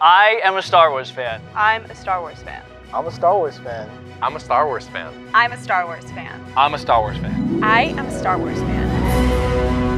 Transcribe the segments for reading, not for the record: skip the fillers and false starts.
I am a Star Wars fan. I'm a Star Wars fan. I'm a Star Wars fan. I'm a Star Wars fan. I'm a Star Wars fan. I'm a Star Wars fan. I am a Star Wars fan.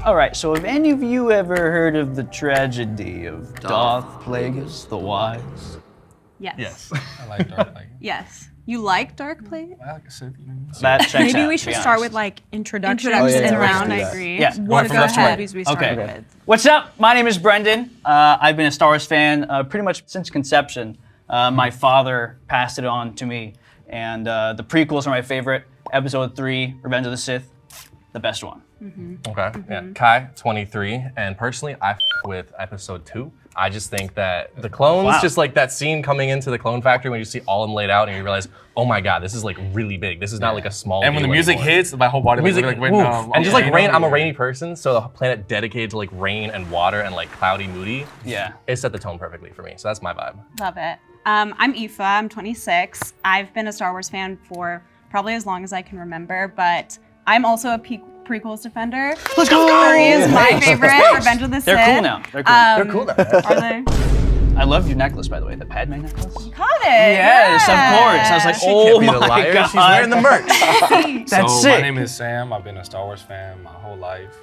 All right, so have any of you ever heard of the tragedy of Darth Plagueis the Wise? Yes. I like Dark Plague. Yes. You like Dark Plague? I like a Sith, you know. That checks Maybe out, we to should be start honest. with like introductions Oh, yeah, and yeah, round. let's I do that. agree. Yeah. What Going are from the left to right. movies we started with? What's up? My name is Brendan. I've been a Star Wars fan pretty much since conception. My father passed it on to me, and the prequels are my favorite. Episode 3, Revenge of the Sith, the best one. Okay. Yeah. Kai, 23, and personally, I with episode 2. I just think that the clones, Wow. just like that scene coming into the clone factory when you see all of them laid out and you realize, oh my god, this is like really big. This is not like a small. And when the deal music anymore. hits, my whole body Music, like, wait, woof. no, and just like you rain. know, I'm a rainy person, so the planet dedicated to like rain and water and like cloudy, moody. Yeah. It set the tone perfectly for me. So that's my vibe. Love it. I'm Aoife. I'm 26. I've been a Star Wars fan for probably as long as I can remember, but I'm also a prequels defender. Let's go! 3 is my favorite. Revenge of the Sith. They're cool now. They're cool. They're cool now. Are they? I love your necklace, by the way, the Padme necklace. Got it. Yes, of course. I was like, She oh can't be my the liar. god. She's wearing the merch. That's so sick. my name is Sam. I've been a Star Wars fan my whole life.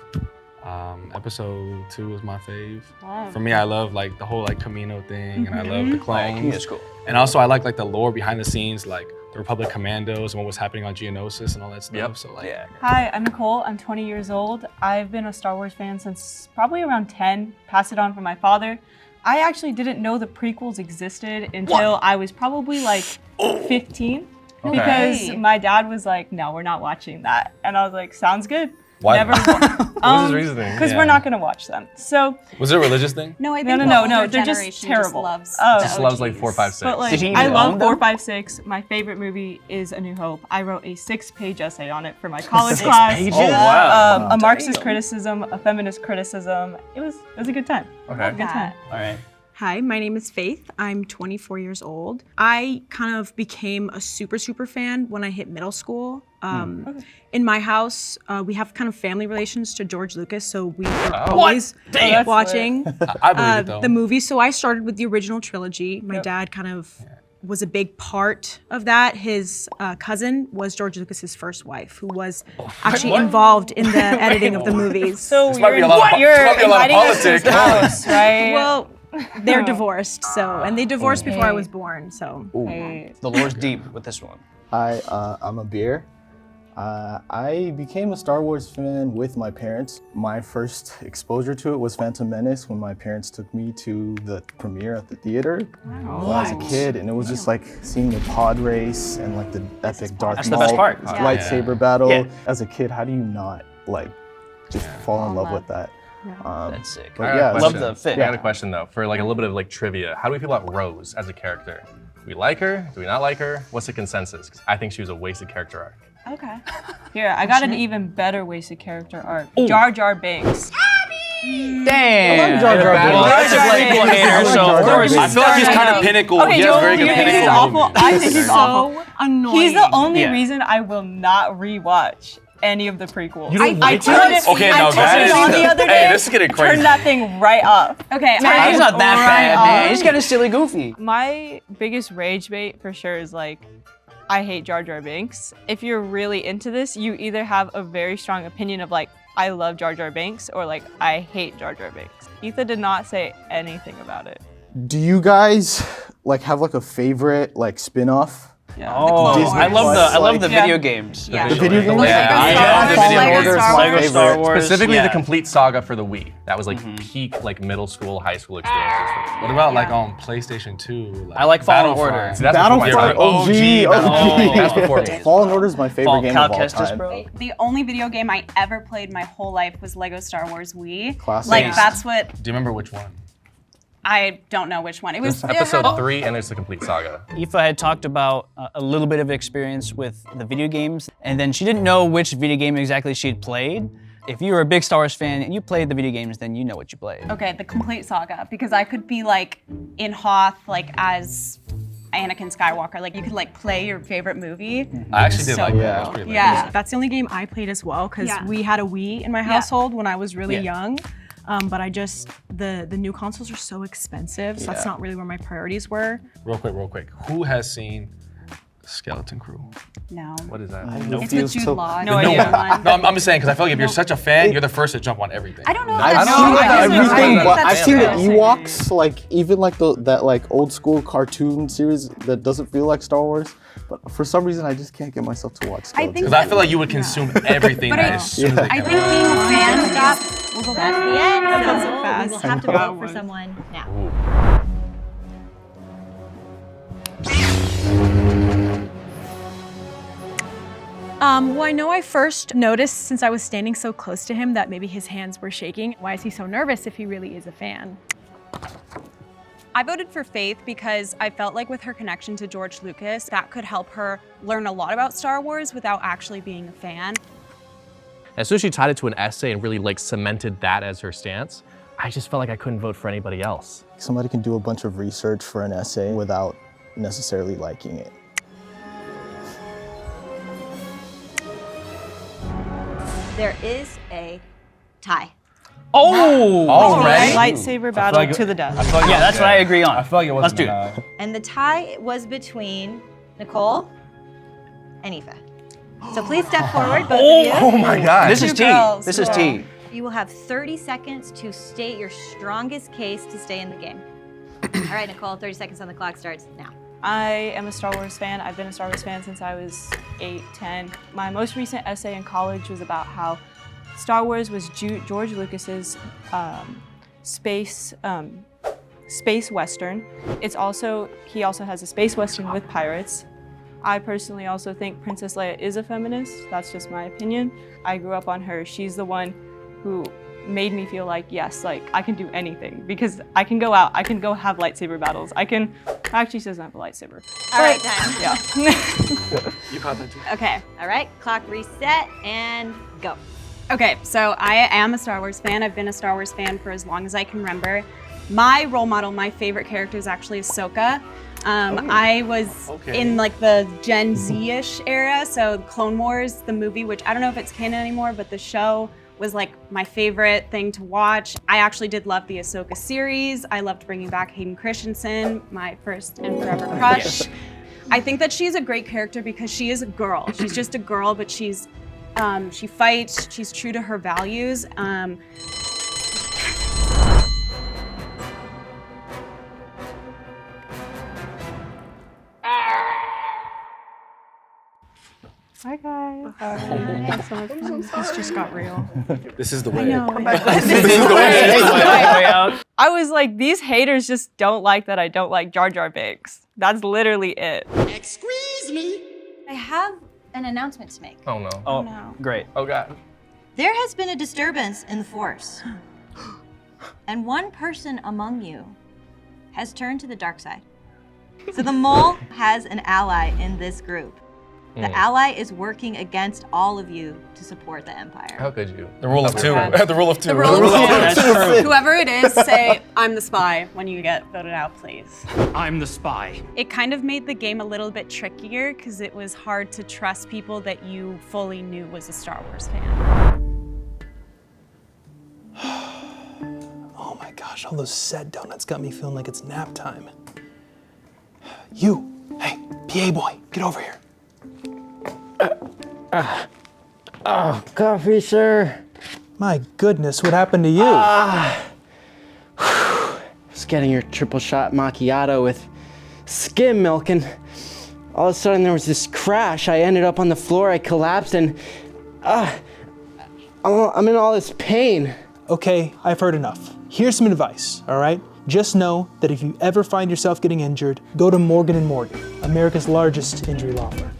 Episode 2 is my fave. Wow. For me, I love like the whole like Camino thing, and I love the Like, clones. it's cool. And also, I like the lore behind the scenes, like the Republic Commandos and what was happening on Geonosis and all that stuff. Yep. So like, Yeah. Hi, I'm Nicole. I'm 20 years old. I've been a Star Wars fan since probably around 10. Passed it on from my father. I actually didn't know the prequels existed until I was probably like 15. Okay. Because my dad was like, no, we're not watching that. And I was like, sounds good. Why? Never What was his reasoning? Because Yeah. we're not going to watch them. So, Was it a religious thing? No, I think no, the no, older no. They're just generation terrible. loves Oh. the Just loves like OGs. 4, 5, 6. but like, Did he I even love own 4, them? 5, 6. My favorite movie is A New Hope. I wrote a 6-page essay on it for my college class. pages? Oh, wow. A Marxist criticism, a feminist criticism. It was a good time. Okay. Good time. All right. Hi, my name is Faith. I'm 24 years old. I kind of became a super fan when I hit middle school. In my house, we have kind of family relations to George Lucas, so we were always Damn. watching I believe it though. the movies. So I started with the original trilogy. My dad kind of was a big part of that. His cousin was George Lucas's first wife, who was actually involved in the editing of the movies. So This might be a lot of- you're this might be a lot of inviting us to his politics. house, right? Well, they're divorced, and they divorced before I was born. So Hey. The lore's deep with this one. Hi, I'm a beer. I became a Star Wars fan with my parents. My first exposure to it was Phantom Menace when my parents took me to the premiere at the theater when I was a kid, and it was just like seeing the pod race and like the epic Darth That's the best Maul part. lightsaber battle. Yeah. As a kid, how do you not like just fall in love with that? That's sick. But I got yeah, a Love question. the fit. I got a question though, for like a little bit of like trivia. How do we feel about Rose as a character? Do we like her? Do we not like her? What's the consensus? 'Cause I think she was a wasted character arc. okay. Here, I got an even better wasted character arc. Jar Jar Binks. Damn. Jar Jar Binks. Well, that's a prequel hater, so of course. I feel like he's kind of pinnacle. Okay, he has very good you think he's pinnacle awful? movies. I think he's awful. Annoying. He's the only Yeah. reason I will not rewatch any of the prequels. You don't I like turned it. Okay, I no, turned that it is- on the other day. Hey, this is getting crazy. Turned that thing right up. Okay, He's not that bad, Right man. on. He's kind of silly goofy. My biggest rage bait for sure is like, I hate Jar Jar Binks. If you're really into this, you either have a very strong opinion of like, I love Jar Jar Binks, or like, I hate Jar Jar Binks. Ethan did not say anything about it. Do you guys like have like a favorite like spin-off? Yeah. Oh, Disney I love the Yeah. video games. Yeah. The video game? Yeah, Lego yeah, Star the Wars. video Lego games. Star Wars. Lego Star Wars. Specifically yeah. the complete saga for the Wii. That was like peak like middle school, high school experiences for me. What about like on PlayStation 2? Like I like Fallen Battlefront? Order. See, that's Battlefront, before my time. OG. Oh, that's before me. Fallen Order is my favorite Fall game Cal of all Kestis, time. bro. The only video game I ever played my whole life was Lego Star Wars Wii. Classic. Like that's what. Do you remember which one? I don't know which one. It was Episode 3, and it's the complete saga. Aoife had talked about a little bit of experience with the video games, and then she didn't know which video game exactly she had played. If you were a big Star Wars fan and you played the video games, then you know what you played. Okay, the complete saga, because I could be like in Hoth, like as Anakin Skywalker. Like you could like play your favorite movie. I actually did So like cool. that. It was pretty lit. Yeah. That's the only game I played as well, because Yeah. we had a Wii in my household when I was really young. But the new consoles are so expensive, so that's not really where my priorities were. Real quick. Who has seen Skeleton Crew? No. What is that? It's with Jude Law. No idea. No, I'm just saying, because I feel like if you're such a fan, you're the first to jump on everything. I don't know. If I've that's seen true. I don't know. everything, I but think I've that's seen the true. Ewoks, like even like that like old school cartoon series that doesn't feel like Star Wars. But for some reason, I just can't get myself to watch Skeleton. think Because I feel like you would consume everything But as soon as they I came think out. being a fan of that. That's the end. That's So so fast. we will have to I know. vote for someone now. Well, I know I first noticed since I was standing so close to him that maybe his hands were shaking. Why is he so nervous if he really is a fan? I voted for Faith because I felt like with her connection to George Lucas, that could help her learn a lot about Star Wars without actually being a fan. As soon as she tied it to an essay and really like cemented that as her stance, I just felt like I couldn't vote for anybody else. Somebody can do a bunch of research for an essay without necessarily liking it. There is a tie. Oh! Already? Lightsaber battle to the death. Yeah, that's what I agree on. I feel like it Let's wasn't do it. And the tie was between Nicole and Aoife. So please step forward, both of you. Oh my God. This is Two tea. girls. This is tea. You will have 30 seconds to state your strongest case to stay in the game. All right, Nicole, 30 seconds on the clock starts now. I am a Star Wars fan. I've been a Star Wars fan since I was 8, 10. My most recent essay in college was about how Star Wars was George Lucas's space western. He also has a space western with pirates. I personally also think Princess Leia is a feminist. That's just my opinion. I grew up on her. She's the one who made me feel like, yes, like I can do anything because I can go out, I can go have lightsaber battles. Actually, she doesn't have a lightsaber. All right, time. Yeah. You caught that too? Okay. All right, clock reset and go. Okay, so I am a Star Wars fan. I've been a Star Wars fan for as long as I can remember. My role model, my favorite character is actually Ahsoka. I was in like the Gen Z-ish era, so Clone Wars, the movie, which I don't know if it's canon anymore, but the show was like my favorite thing to watch. I actually did love the Ahsoka series. I loved bringing back Hayden Christensen, my first and forever crush. I think that she's a great character because she is a girl. She's just a girl, but she fights, she's true to her values. Hi guys. This just got real. This is the way. I was like, these haters just don't like that I don't like Jar Jar Binks. That's literally it. I have an announcement to make. Oh no. Oh, great. Oh God. There has been a disturbance in the Force. And one person among you has turned to the dark side. So the mole has an ally in this group. The ally is working against all of you to support the Empire. How could you? The rule of two. Okay. The rule of two. The rule of two. That's true. Whoever it is, say, I'm the spy when you get voted out, please. I'm the spy. It kind of made the game a little bit trickier because it was hard to trust people that you fully knew was a Star Wars fan. Oh my gosh, all those said donuts got me feeling like it's nap time. You, hey, PA boy, get over here. Coffee, sir. My goodness, what happened to you? Just getting your triple shot macchiato with skim milk, and all of a sudden there was this crash. I ended up on the floor, I collapsed, and I'm in all this pain. Okay, I've heard enough. Here's some advice, all right? Just know that if you ever find yourself getting injured, go to Morgan & Morgan, America's largest injury law firm.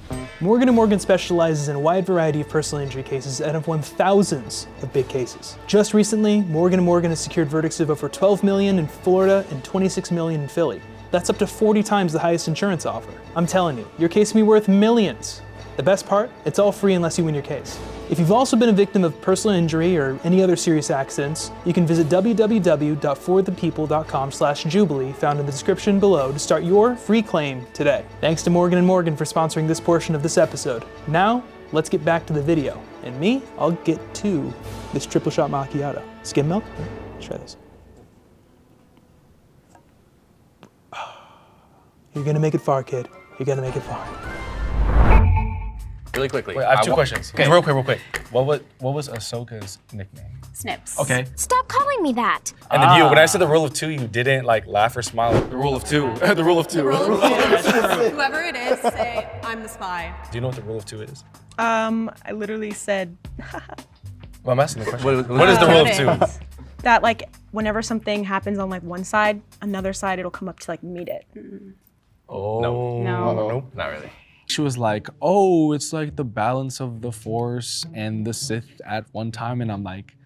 Morgan & Morgan specializes in a wide variety of personal injury cases and have won thousands of big cases. Just recently, Morgan & Morgan has secured verdicts of over $12 million in Florida and $26 million in Philly. That's up to 40 times the highest insurance offer. I'm telling you, your case can be worth millions. The best part, it's all free unless you win your case. If you've also been a victim of personal injury or any other serious accidents, you can visit www.forthepeople.com/Jubilee found in the description below to start your free claim today. Thanks to Morgan & Morgan for sponsoring this portion of this episode. Now, let's get back to the video. And me, I'll get to this triple shot macchiato. Skim milk? Let's try this. You're gonna make it far, kid. You're gonna make it far. Really quickly. Wait, I have two questions. Okay. Real quick. What was Ahsoka's nickname? Snips. Okay. Stop calling me that. And then you, when I said the rule of two, you didn't like laugh or smile. The rule of two. The rule of two. Whoever it is, say, I'm the spy. Do you know what the rule of two is? I literally said Well, I'm asking the question. What is the rule of two? that like whenever something happens on like one side, another side it'll come up to like meet it. Oh. No. Nope, not really. She was like, oh, it's like the balance of the Force and the Sith at one time. And I'm like,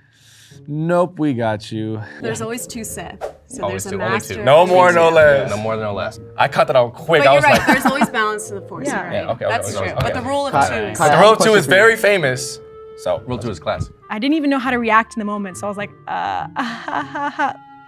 nope, we got you. There's always two Sith. So Always there's a two, only master. two. No more, no less. No more, no less. I caught that out quick. But I you're was right, like, there's always balance to the Force, Yeah. right? Yeah, okay, That's okay, true. okay. But the rule of two is... the rule of two is very famous. So Rule 2 is class. I didn't even know how to react in the moment, so I was like,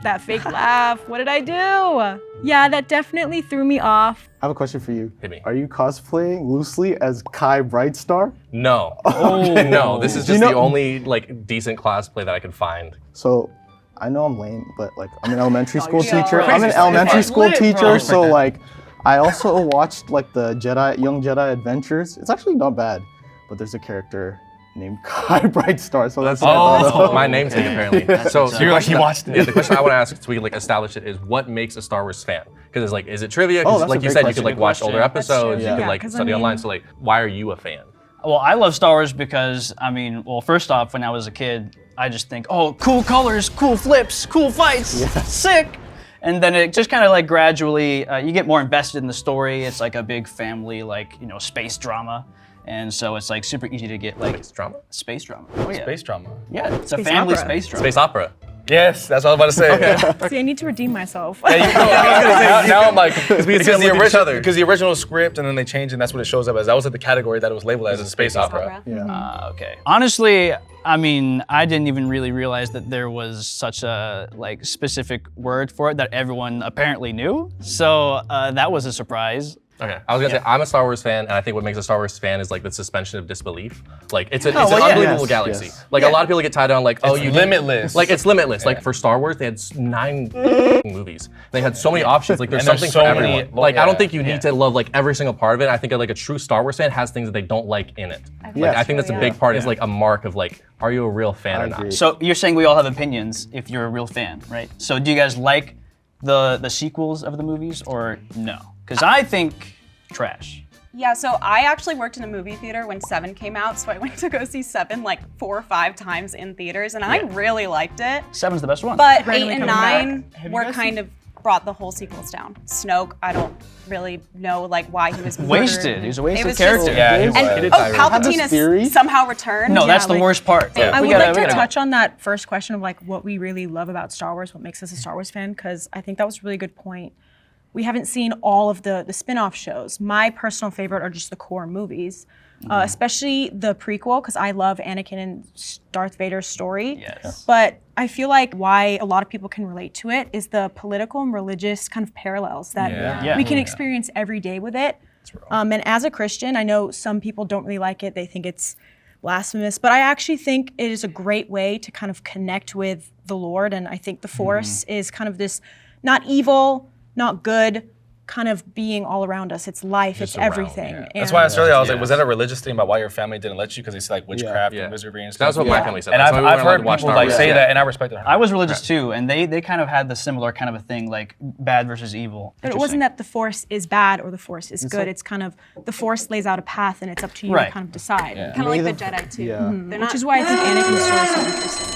that fake laugh. What did I do? Yeah, that definitely threw me off. I have a question for you. Hit me. Are you cosplaying loosely as Kai Brightstar? No. Oh. No, this is just the only like decent cosplay that I could find. So, I know I'm lame, but like I'm an elementary school you're teacher. crazy. I'm an elementary school lit, bro. teacher, so like I also watched like the Young Jedi Adventures. It's actually not bad, but there's a character named Kai Brightstar, so that's what I thought of. My namesake apparently. So you're like, he watched it. Yeah, the question I want to ask so we can like establish it is what makes a Star Wars fan? Because it's like, is it trivia? Oh, Because that's like a you great said, you question. could like watch older episodes, true. you could Yeah, like 'cause I study mean- online. So like, why are you a fan? Well, I love Star Wars because, I mean, well, first off, when I was a kid, I just think, oh, cool colors, cool flips, cool fights, sick. And then it just kind of like gradually, you get more invested in the story. It's like a big family, like, you know, space drama. And so it's like super easy to get like Space drama? Space drama. Oh, yeah. Space drama. Yeah, it's a Space family opera. space drama. Space opera. Yes, that's what I was about to say. See, I need to redeem myself. now I'm like, because other. the original script and then they changed and that's what it shows up as. That was like the category that it was labeled as a space opera. Yeah. Okay. Honestly, I mean, I didn't even really realize that there was such a like specific word for it that everyone apparently knew. So that was a surprise. Okay, I was gonna say I'm a Star Wars fan, and I think what makes a Star Wars fan is like the suspension of disbelief. Like it's an unbelievable Yes, galaxy. yes. Like a lot of people get tied down like, oh, It's you limitless. Like it's limitless. Like for Star Wars, they had 9 movies. They had so many options. Like there's And there's something so for many- everyone. Like I don't think you yeah. need to love like every single part of it. I think like a true Star Wars fan has things that they don't like in it. Like Yes. I think that's a big part. Is like a mark of like, are you a real fan I or not? agree. So you're saying we all have opinions if you're a real fan, right? So do you guys like the sequels of the movies or no? Because I think trash. Yeah, so I actually worked in a movie theater when 7 came out, so I went to go see 7 like 4 or 5 times in theaters, and I really liked it. 7's the best one. But 8 Randomly and coming 9 were kind of brought the whole sequels down. Snoke, I don't really know like why he was murdered. Wasted. He was a wasted It was character. just- Yeah, he was. And this theory. Palpatine somehow returned. No, that's Yeah, the like- worst part. I We would gotta- like we to gotta- touch on that first question of like what we really love about Star Wars, what makes us a Star Wars fan, because I think that was a really good point. We haven't seen all of the spin-off shows. My personal favorite are just the core movies, especially the prequel, because I love Anakin and Darth Vader's story. Yes. But I feel like why a lot of people can relate to it is the political and religious kind of parallels that Yeah. we can experience every day with it. And as a Christian, I know some people don't really like it. They think it's blasphemous, but I actually think it is a great way to kind of connect with the Lord. And I think the Force is kind of this not evil, not good, kind of being all around us. It's life, it's around, everything. yeah. That's And- why I started. I was like, was that a religious thing about why your family didn't let you? Because they said like witchcraft Yeah. and wizardry and That's stuff. what my family said. And That's I've why we weren't allowed heard to watch people Star like Wars. say that, and I respect it. I was religious too, and they kind of had the similar kind of a thing, like bad versus evil. But it wasn't that the Force is bad or the Force is good. It's kind of the Force lays out a path, and it's up to you Right. to kind of decide. Yeah. Kind of like the Neither- Jedi too. Yeah. They're Which not- is why I think Anakin's story is so interesting.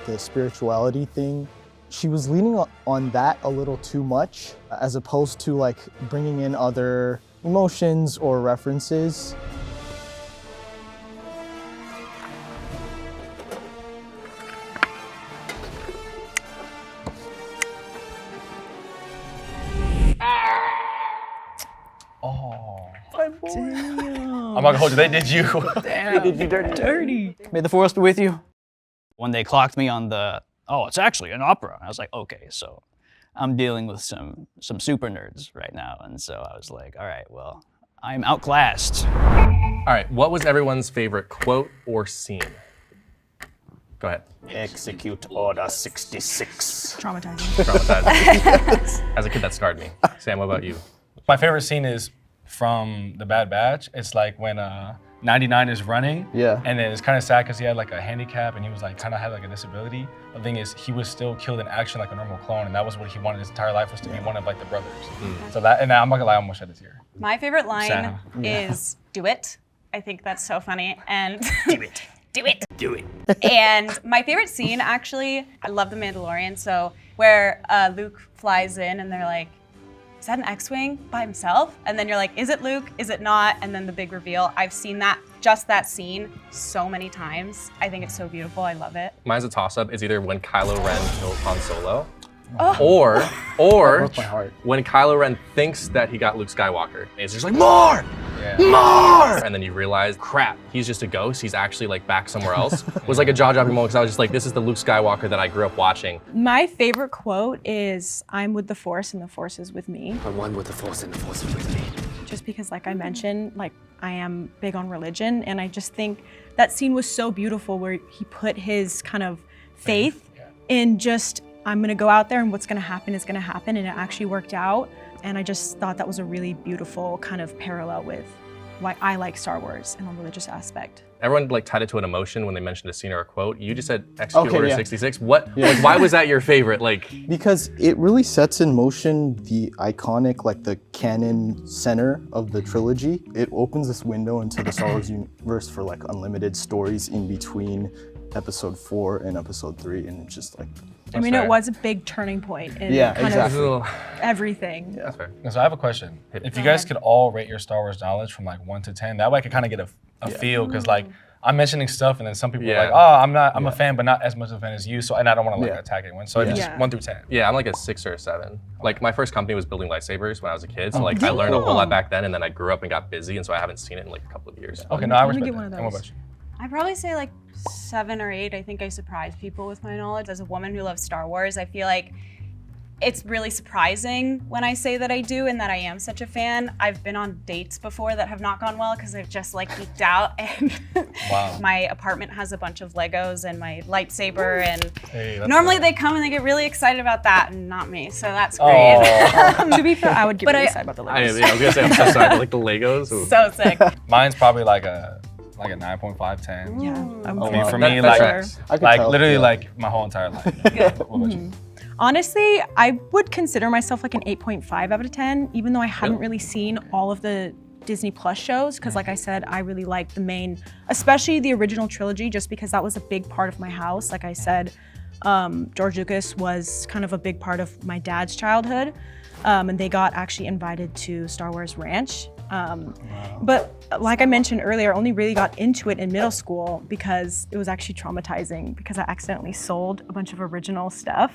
The spirituality thing she was leaning on that a little too much, as opposed to like bringing in other emotions or references. I'm not gonna hold you. They did you. Damn. They did you dirty. May the force be with you. When they clocked me on the, oh, it's actually an opera. I was like, okay, so I'm dealing with some super nerds right now. And so I was like, all right, well, I'm outclassed. All right, what was everyone's favorite quote or scene? Go ahead. Execute Order 66. Traumatizing. Traumatizing. As a kid, that scarred me. Sam, what about you? My favorite scene is from The Bad Batch. It's like when 99 is running. Yeah. And then it's kind of sad because he had like a handicap and he was like kind of had like a disability. The thing is, he was still killed in action like a normal clone, and that was what he wanted his entire life, was to be one of like the brothers. So that, and I'm not gonna lie, I almost shed a tear. My favorite line Sad. is "Do it." I think that's so funny, and Do it. do it. Do it. And my favorite scene, actually, I love The Mandalorian. So where Luke flies in and they're like, is that an X-Wing by himself? And then you're like, is it Luke? Is it not? And then the big reveal. I've seen just that scene so many times. I think it's so beautiful. I love it. Mine's a toss-up. It's either when Kylo Ren killed Han Solo, Oh. or broke my heart. when Kylo Ren thinks that he got Luke Skywalker. And he's just like, more! More! And then you realize, crap, he's just a ghost. He's actually like back somewhere else. It was like a jaw-dropping moment because I was just like, this is the Luke Skywalker that I grew up watching. My favorite quote is, I'm with the Force and the Force is with me. I'm one with the Force and the Force is with me. Just because, like I mentioned, like I am big on religion, and I just think that scene was so beautiful where he put his kind of faith in just, I'm gonna go out there and what's gonna happen is gonna happen, and it actually worked out. And I just thought that was a really beautiful kind of parallel with why I like Star Wars and the religious aspect. Everyone like tied it to an emotion when they mentioned a scene or a quote. You just said execute Okay, Order yeah. 66. What? Like, why was that your favorite? Like, Because it really sets in motion the iconic, like the canon center of the trilogy. It opens this window into the Star Wars universe for like unlimited stories in between episode 4 and episode 3, and it's just like, I mean, it was a big turning point in Yeah, kind exactly. of everything. that's fair. So I have a question. If you guys could all rate your Star Wars knowledge from like 1 to 10, that way I could kind of get a feel, because like I'm mentioning stuff and then some people are like, oh, I'm a fan, but not as much of a fan as you. So, and I don't want to like attack anyone. So just 1 through 10. Yeah, I'm like a 6 or a 7. Like my first company was building lightsabers when I was a kid, so like I learned a whole lot back then, and then I grew up and got busy, and so I haven't seen it in like a couple of years. Okay, no, I Let me respect get that. one of And what those. about you? I'd probably say like 7 or 8. I think I surprise people with my knowledge. As a woman who loves Star Wars, I feel like it's really surprising when I say that I do and that I am such a fan. I've been on dates before that have not gone well because I've just like geeked out, and my apartment has a bunch of Legos and my lightsaber, and normally they come and they get really excited about that, and not me, so that's great. To be fair, I would get But really I- excited about the I Legos. was gonna say I'm so sorry, but like the Legos. Ooh. So sick. Mine's probably like a 9.5, 10. Yeah, I'm I mean, for That- me, that like, tracks. I could like tell, literally yeah. like my whole entire life. What about you? Honestly, I would consider myself like an 8.5 out of 10, even though I hadn't really seen all of the Disney Plus shows, because like I said, I really like the main, especially the original trilogy, just because that was a big part of my house. Like I said, George Lucas was kind of a big part of my dad's childhood, and they got actually invited to Star Wars Ranch. But like I mentioned earlier, I only really got into it in middle school because it was actually traumatizing, because I accidentally sold a bunch of original stuff.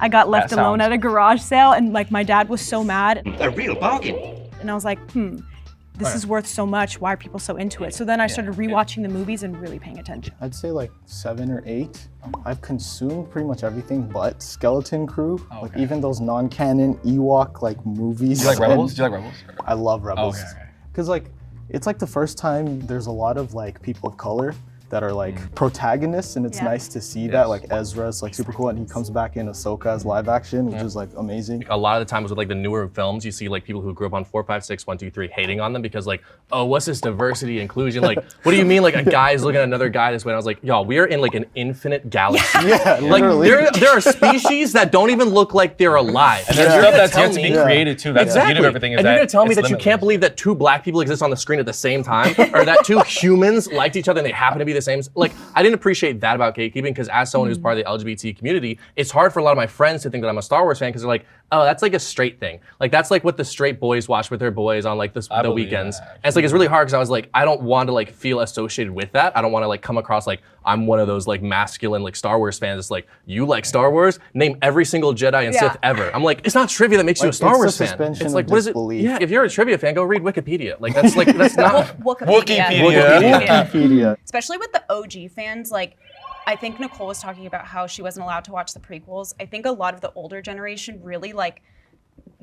I got left alone at a garage sale, and like my dad was so mad. A real bargain. And I was like, this is worth so much. Why are people so into it? So then I started rewatching the movies and really paying attention. I'd say like 7 or 8. I've consumed pretty much everything but Skeleton Crew. Like even those non-canon Ewok like movies. Do you like Rebels? Do you like Rebels? I love Rebels. Okay. Cause like it's like the first time there's a lot of like people of color that are like protagonists, and it's nice to see that. Like Ezra's like super cool, and he comes back in Ahsoka as live action, which is like amazing. A lot of the times with like the newer films, you see like people who grew up on 4, 5, 6, 1, 2, 3 hating on them because like, oh, what's this diversity, inclusion? Like, what do you mean like a guy's looking at another guy this way? And I was like, y'all, we are in like an infinite galaxy. Yeah, Like literally. there are species that don't even look like they're alive. And there's You're stuff gonna that's tell yet to be me- created too. That's the beauty of everything. Is and you're that gonna tell me it's that you limitless. can't believe that 2 black people exist on the screen at the same time, or that 2 humans liked each other and they happen to be the same. Like, I didn't appreciate that about gatekeeping because as someone who's part of the LGBT community, it's hard for a lot of my friends to think that I'm a Star Wars fan because they're like, oh, that's like a straight thing. Like that's like what the straight boys watch with their boys on like the weekends. And it's like, it's really hard because I was like, I don't want to like feel associated with that. I don't want to like come across like I'm one of those like masculine like Star Wars fans. It's like, you like Star Wars? Name every single Jedi and Sith ever. I'm like, it's not trivia that makes you a Star Wars fan. It's like, what is it? Yeah, if you're a trivia fan, go read Wikipedia. Like that's not Wikipedia. Especially with the OG fans, like I think Nicole was talking about how she wasn't allowed to watch the prequels. I think a lot of the older generation really like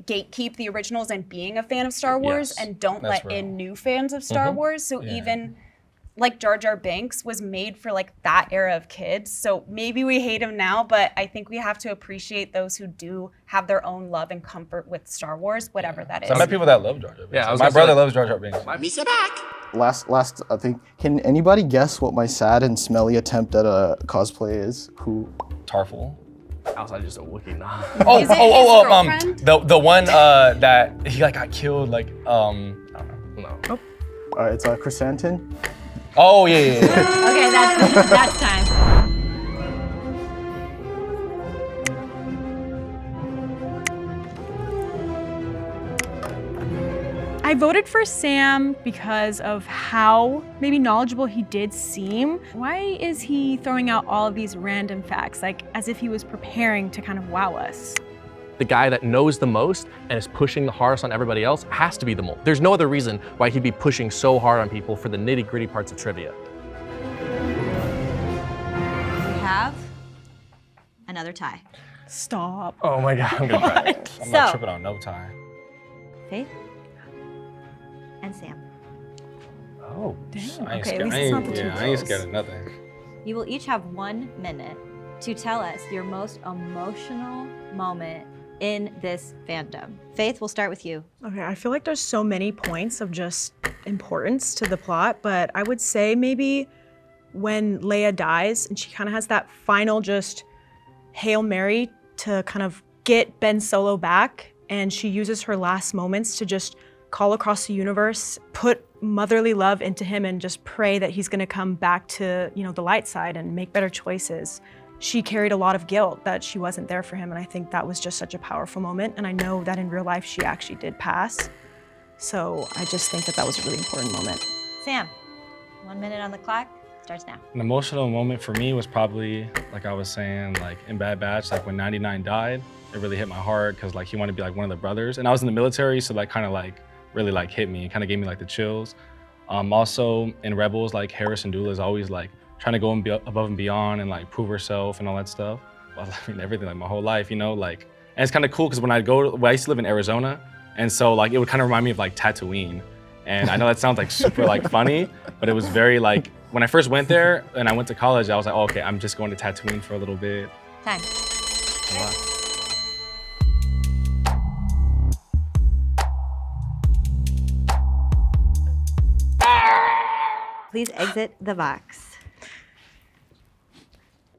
gatekeep the originals and being a fan of Star Wars and don't let in new fans of Star Wars. So even like Jar Jar Binks was made for like that era of kids. So maybe we hate him now, but I think we have to appreciate those who do have their own love and comfort with Star Wars, whatever that is. So I met people that love Jar Jar Binks. Yeah, my brother loves Jar Jar Binks. Misa back. Last, I think, can anybody guess what my sad and smelly attempt at a cosplay is? Who? Tarful. Outside just a Wookiee, nah. The one that he like got killed, like I don't know. No. It's Chrysanthemum. Oh yeah. Okay, that's time. I voted for Sam because of how maybe knowledgeable he did seem. Why is he throwing out all of these random facts, like as if he was preparing to kind of wow us? The guy that knows the most and is pushing the hardest on everybody else has to be the mole. There's no other reason why he'd be pushing so hard on people for the nitty-gritty parts of trivia. We have another tie. Stop. Oh my God, I'm gonna cry. I'm not tripping on no tie. Faith and Sam. Oh, dang. I ain't Okay, scared. at least it's not the two I ain't scared of nothing. You will each have 1 minute to tell us your most emotional moment in this fandom. Faith, we'll start with you. Okay, I feel like there's so many points of just importance to the plot, but I would say maybe when Leia dies and she kind of has that final just Hail Mary to kind of get Ben Solo back, and she uses her last moments to just call across the universe, put motherly love into him, and just pray that he's gonna come back to, you know, the light side and make better choices. She carried a lot of guilt that she wasn't there for him, and I think that was just such a powerful moment, and I know that in real life she actually did pass. So I just think that that was a really important moment. Sam, 1 minute on the clock, starts now. An emotional moment for me was probably, like I was saying, like in Bad Batch, like when 99 died, it really hit my heart because like he wanted to be like one of the brothers. And I was in the military, so that kind of like really like hit me. It kind of gave me like the chills. Also in Rebels, like Harrison Dula is always like trying to go above and beyond and like prove herself and all that stuff. Well, I mean, everything, like my whole life, you know, like, and it's kind of cool because when I used to live in Arizona, and so like it would kind of remind me of like Tatooine. And I know that sounds like super like funny, but it was very like, when I first went there and I went to college, I was like, oh, okay, I'm just going to Tatooine for a little bit. Time. Please exit the box.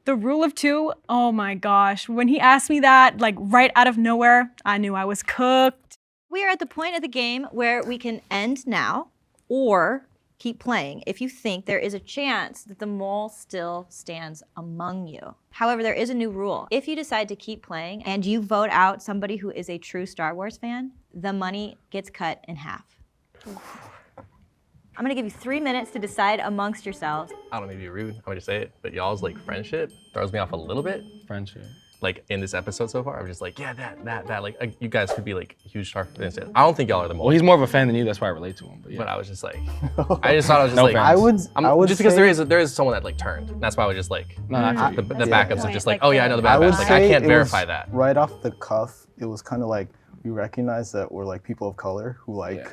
The rule of 2, oh my gosh. When he asked me that, like right out of nowhere, I knew I was cooked. We are at the point of the game where we can end now or keep playing if you think there is a chance that the mole still stands among you. However, there is a new rule. If you decide to keep playing and you vote out somebody who is a true Star Wars fan, the money gets cut in half. I'm gonna give you 3 minutes to decide amongst yourselves. I don't mean to be rude, I'm gonna just say it, but y'all's like friendship throws me off a little bit. Friendship. Like in this episode so far, I'm just like, yeah, that, like you guys could be like huge Star Wars fans. I don't think y'all are the most. Well, he's more of a fan than you, that's why I relate to him. But, yeah. But I was just like, I just thought I was just No like, fans. I would just because there is someone that like turned. That's why I was just like, No, not for the you. backups are just like, oh yeah, I know the I Bad would Batch. Like I say can't it verify was that. Right off the cuff, it was kind of like we recognize that we're like people of color who like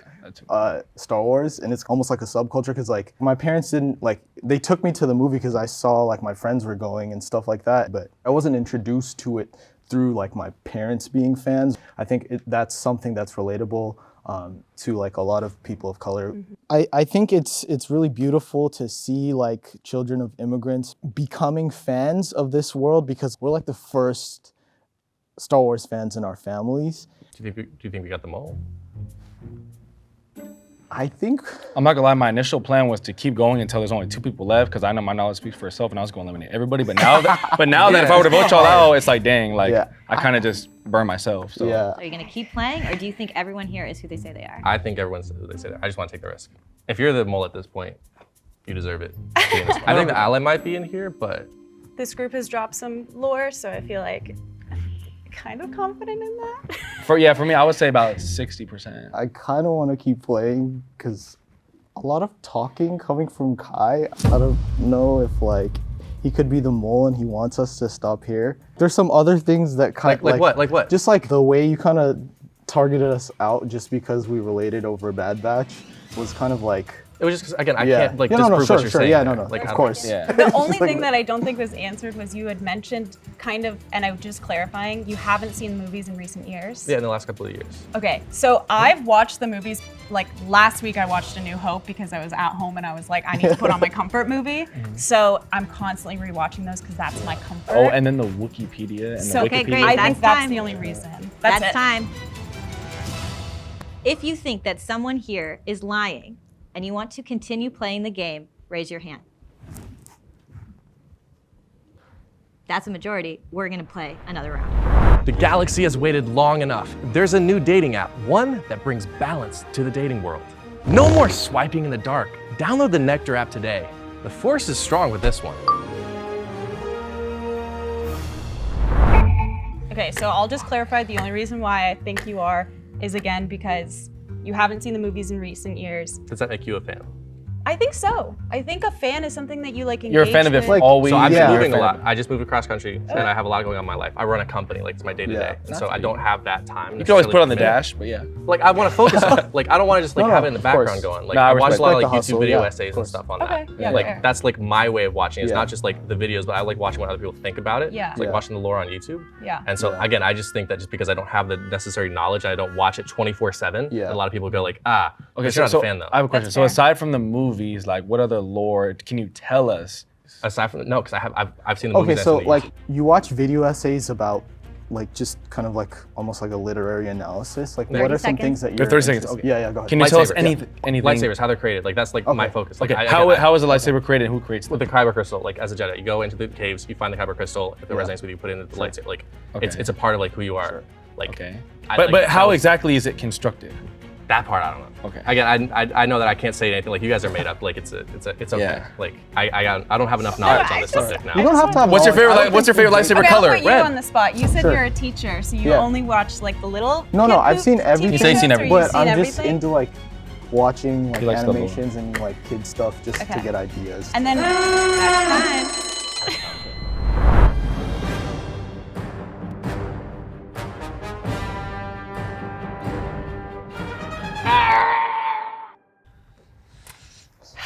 Star Wars, and it's almost like a subculture because like my parents didn't like, they took me to the movie because I saw like my friends were going and stuff like that, but I wasn't introduced to it through like my parents being fans. I think that's something that's relatable to like a lot of people of color. I think it's really beautiful to see like children of immigrants becoming fans of this world because we're like the first Star Wars fans in our families. Do you think we got the mole? I think I'm not gonna lie, my initial plan was to keep going until there's only 2 people left, because I know my knowledge speaks for itself and I was gonna eliminate everybody. But now that if I were to vote y'all out, it's like, dang, like I kind of just burn myself. So. Yeah. Are you gonna keep playing, or do you think everyone here is who they say they are? I think everyone's who they say that. I just want to take the risk. If you're the mole at this point, you deserve it. I think the ally might be in here, but This group has dropped some lore, so I feel like kind of confident in that. For me, I would say about 60%. I kind of want to keep playing because a lot of talking coming from Kai. I don't know if like he could be the mole and he wants us to stop here. There's some other things that kind of like what? Like what? Just like the way you kind of targeted us out just because we related over Bad Batch was kind of like. It was just because, again, I can't like disprove what you're saying. Yeah, there. of course. Yeah. The only thing that I don't think was answered was you had mentioned kind of, and I was just clarifying, you haven't seen the movies in recent years. Yeah, in the last couple of years. Okay, so I've watched the movies, like last week I watched A New Hope because I was at home and I was like, I need to put on my comfort movie. So I'm constantly rewatching those because that's my comfort. Oh, and then the Wikipedia and So, the okay, Wikipedia. great. I That's think that's time. the only reason. That's it. time. If you think that someone here is lying and you want to continue playing the game, raise your hand. That's a majority. We're gonna play another round. The galaxy has waited long enough. There's a new dating app, one that brings balance to the dating world. No more swiping in the dark. Download the Nectar app today. The force is strong with this one. Okay, so I'll just clarify the only reason why I think you are is again because you haven't seen the movies in recent years. Does that make you a fan? I think so. I think a fan is something that you like engage You're a fan of it with. always. So I've been Yeah. moving a lot. I just moved across country and I have a lot going on in my life. I run a company, like it's my day to day. And so I don't have that time. You can always put it on the necessarily dash, but yeah. Like I want to focus on it. Like I don't want to just like No, have it in the of background course. going. Like No, I I watch a respect lot of the like YouTube hustle, video yeah, essays of and stuff on Okay, that. yeah, Like fair. that's like my way of watching. It's Yeah. not just like the videos, but I like watching what other people think about it. Yeah. It's like Yeah. watching the lore on YouTube. Yeah. And so again, I just think that just because I don't have the necessary knowledge, I don't watch it 24/7. Yeah. A lot of people go like, ah, Okay, you're not so a fan though. I have a question. That's So fair. aside from the movies, like what other lore can you tell us? Aside from no, because I've seen the movies. Okay, and so I've seen the like YouTube. you watch video essays about like just kind of like almost like a literary analysis. Like what 30 are some seconds. things that You you're have 30 seconds, interested- okay. Yeah, go ahead. Can you tell us Lightsabers, anything? lightsabers, how they're created. Like that's like my focus. Like, Okay, I- how is a lightsaber created and who creates with them? the kyber crystal, like as a Jedi, you go into the caves, you find the kyber crystal. If it Yeah. resonates with you, put it in the lightsaber. Like Okay. it's a part of like who you are. Like Okay. like, But how that was- exactly is it constructed? That part I don't know. Okay. Again, I know that I can't say anything. Like you guys are made up. Like it's okay. Yeah. Like I don't have enough knowledge on this subject now. You don't have to have What's your knowledge. I favorite? don't What's your think favorite it's lightsaber Okay, color? I'll put you Red. on the spot. You said Sure. you're a teacher, so you Yeah. only watch like the little. No, kid I've seen TV everything. You say you've seen shows, or everything. you've But I'm seen just everything? into like watching like He likes the lore. animations and like kid stuff just Okay. to get ideas. And then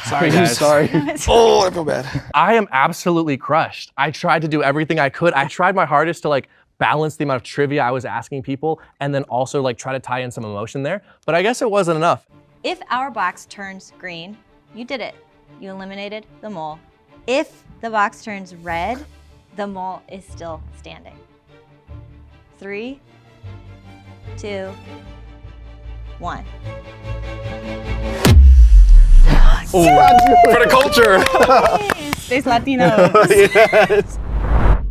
Sorry, guys. Sorry. Oh, I feel bad. I am absolutely crushed. I tried to do everything I could. I tried my hardest to like balance the amount of trivia I was asking people and then also like try to tie in some emotion there. But I guess it wasn't enough. If our box turns green, you did it. You eliminated the mole. If the box turns red, the mole is still standing. 3, 2, 1. For the culture. there's Latinos. Yes.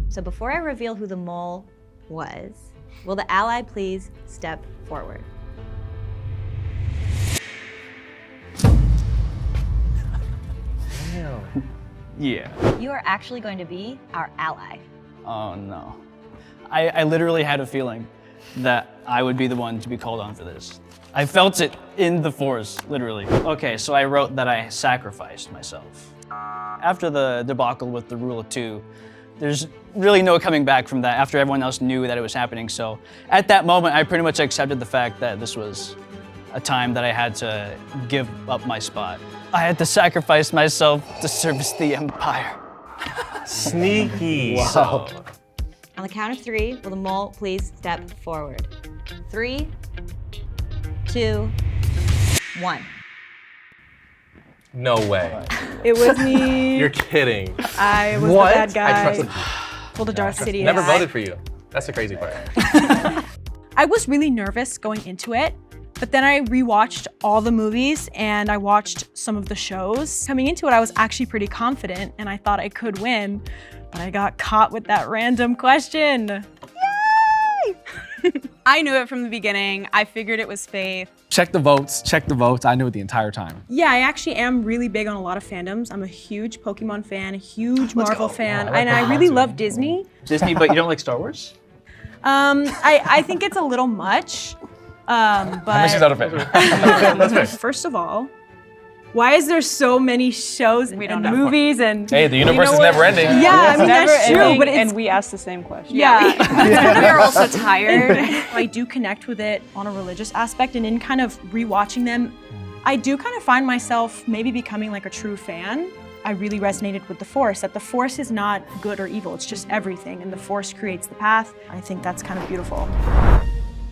So before I reveal who the mole was, will the ally please step forward? Yeah. You are actually going to be our ally. Oh no. I literally had a feeling that I would be the one to be called on for this. I felt it in the force, literally. Okay, so I wrote that I sacrificed myself. After the debacle with the rule of 2, there's really no coming back from that after everyone else knew that it was happening. So at that moment, I pretty much accepted the fact that this was a time that I had to give up my spot. I had to sacrifice myself to service the Empire. Sneaky. Wow. On the count of 3, will the mole please step forward? 3, 2, 1. No way. It was me. You're kidding. I was What? the bad guy. I trusted you. Pulled a Darth Sidious. Never voted for you. That's the crazy part. I was really nervous going into it But then I rewatched all the movies and I watched some of the shows. Coming into it, I was actually pretty confident and I thought I could win, but I got caught with that random question. Yay! I knew it from the beginning. I figured it was Faith. Check the votes, check the votes. I knew it the entire time. Yeah, I actually am really big on a lot of fandoms. I'm a huge Pokemon fan, a huge Marvel fan, and I really love Disney. Disney, but you don't like Star Wars? I think it's a little much. But She's out of it. first of all, why is there so many shows and movies and Hey, the universe is never ending. Yeah, I mean that's true, but it's, and we ask the same question. yeah. We're also tired. I do connect with it on a religious aspect, and in kind of rewatching them, I do kind of find myself maybe becoming like a true fan. I really resonated with the Force, that the Force is not good or evil, it's just everything, and the Force creates the path. I think that's kind of beautiful.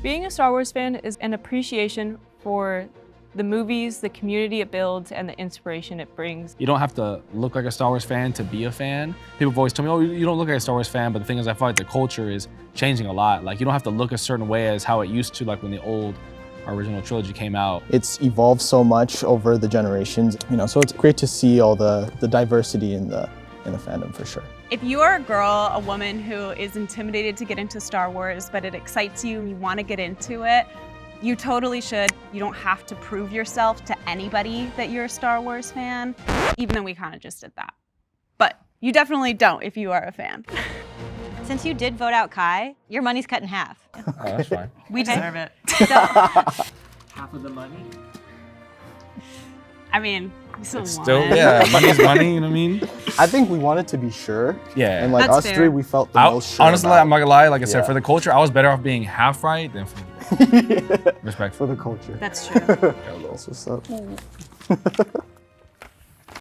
Being a Star Wars fan is an appreciation for the movies, the community it builds, and the inspiration it brings. You don't have to look like a Star Wars fan to be a fan. People have always told me, oh, you don't look like a Star Wars fan, but the thing is, I feel like the culture is changing a lot. Like, you don't have to look a certain way as how it used to, like when the old original trilogy came out. It's evolved so much over the generations, so it's great to see all the diversity in the fandom for sure. If you are a girl, a woman who is intimidated to get into Star Wars, but it excites you and you want to get into it, you totally should. You don't have to prove yourself to anybody that you're a Star Wars fan, even though we kind of just did that. But you definitely don't if you are a fan. Since you did vote out Kai, your money's cut in half. Oh, that's fine. We deserve it. Half of the money? I mean, we still won. Still, yeah, money's money, you know what I mean? I think we wanted to be sure. Yeah. And like That's us fair. three, we felt the most sure. Honestly, about. I'm not gonna lie, like I said, Yeah. for the culture, I was better off being half right than for Respect. For the culture. That's true. That's what's up.